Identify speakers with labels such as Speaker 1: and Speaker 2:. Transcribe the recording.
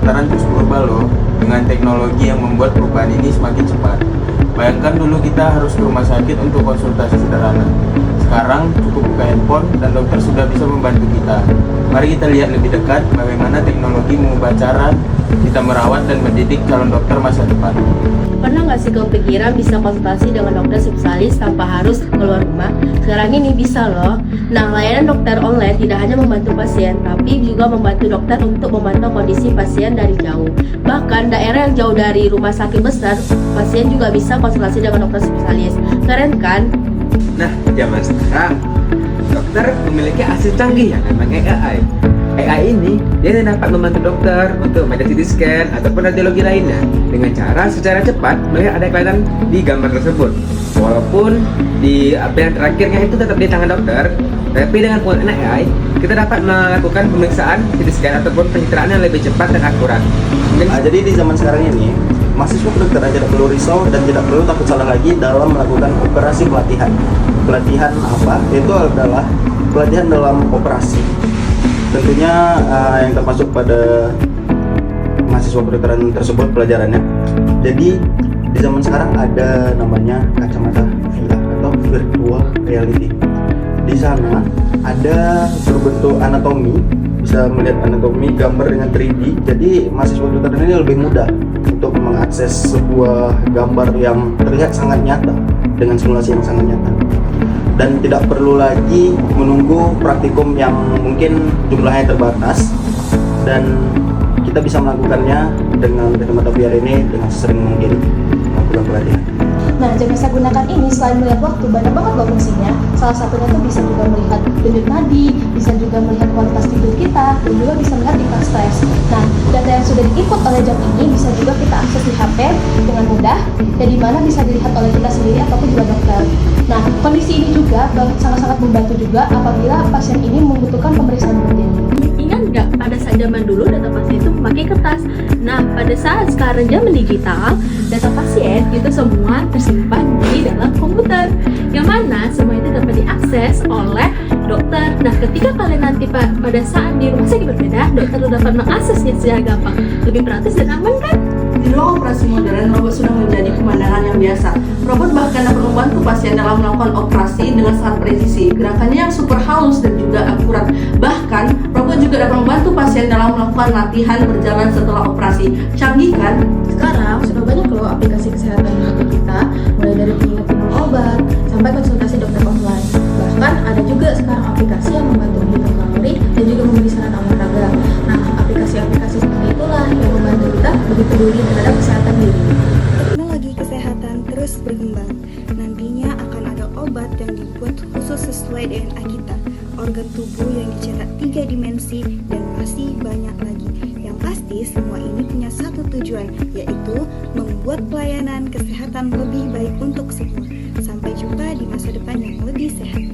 Speaker 1: kedokteran terus berubah loh, dengan teknologi yang membuat perubahan ini semakin cepat. Bayangkan dulu kita harus ke rumah sakit untuk konsultasi sederhana. Sekarang cukup buka handphone dan dokter sudah bisa membantu kita. Mari kita lihat lebih dekat bagaimana teknologi mengubah cara kita merawat dan mendidik calon dokter masa depan.
Speaker 2: Pernah nggak sih kau pikiran bisa konsultasi dengan dokter spesialis tanpa harus keluar rumah? Sekarang ini bisa loh. Nah, layanan dokter online tidak hanya membantu pasien, tapi juga membantu dokter untuk memantau kondisi pasien dari jauh. Bahkan daerah yang jauh dari rumah sakit besar, pasien juga bisa konsultasi dengan dokter spesialis. Keren kan?
Speaker 3: Nah, zaman sekarang dokter memiliki alat canggih yang namanya AI. AI ini dia dapat membantu dokter untuk melihat CT scan ataupun radiologi lainnya dengan cara secara cepat melihat ada kelainan di gambar tersebut. Walaupun di yang terakhirnya itu tetap di tangan dokter, tapi dengan penggunaan AI kita dapat melakukan pemeriksaan CT scan ataupun pencitraan yang lebih cepat dan akurat.
Speaker 4: Jadi di zaman sekarang ini mahasiswa kedokteran tidak perlu risau dan tidak perlu takut salah lagi dalam melakukan operasi pelatihan. Pelatihan apa? Itu adalah pelatihan dalam operasi. Tentunya yang termasuk pada mahasiswa kedokteran tersebut pelajarannya. Jadi di zaman sekarang ada namanya kacamata VR atau virtual reality. Di sana ada berbentuk anatomi, bisa melihat anatomi gambar dengan 3D. Jadi mahasiswa kedokteran ini lebih mudah untuk mengakses sebuah gambar yang terlihat sangat nyata dengan simulasi yang sangat nyata. Dan tidak perlu lagi menunggu praktikum yang mungkin jumlahnya terbatas, dan kita bisa melakukannya dengan kacamata VR ini dengan sesering mungkin melakukan pelatihan.
Speaker 5: Nah, jam saya gunakan ini selain melihat waktu, banyak banget loh fungsinya. Salah satunya tuh bisa juga melihat denyut nadi, bisa juga melihat kualitas tidur kita, dan juga bisa melihat tingkat stres. Nah, data yang sudah di-input oleh jam ini bisa juga kita akses di HP dengan mudah, dan di mana bisa dilihat oleh kita sendiri ataupun juga dokter. Nah, kondisi ini juga sangat-sangat membantu juga apabila pasien ini membutuhkan pemeriksaan rutin.
Speaker 2: Ingat nggak, pada saat zaman dulu data pasien itu memakai kertas. Nah, pada saat sekarang zaman digital, data pasien itu semua tersimpan di dalam komputer, yang mana semua itu dapat diakses oleh dokter. Nah, ketika kalian nanti pada saat di rumah sakit berbeda, dokter dapat mengaksesnya secara gampang, lebih praktis dan aman kan?
Speaker 6: Di ruang operasi modern, robot sudah menjadi pemandangan yang biasa. Robot bahkan dapat membantu pasien dalam melakukan operasi dengan sangat presisi. Gerakannya yang super halus dan juga akurat. Bahkan, robot juga dapat membantu pasien dalam melakukan latihan berjalan setelah operasi. Canggih kan?
Speaker 2: Sekarang sudah banyak loh aplikasi kesehatan di HP kita, mulai dari pengingat minum obat sampai konsultasi dokter online. Bahkan ada juga sekarang aplikasi yang membantu menghitung kalori dan juga memberi saran olahraga. Nah, aplikasi-aplikasi seperti itulah yang membantu kita lebih peduli terhadap kesehatan diri.
Speaker 7: Teknologi kesehatan terus berkembang. Nantinya akan ada obat yang dibuat khusus sesuai DNA kita, organ tubuh yang dicetak 3 dimensi, dan masih banyak lagi. Yang pasti semua ini punya satu tujuan, yaitu membuat pelayanan kesehatan lebih baik untuk semua. Sampai jumpa di masa depan yang lebih sehat.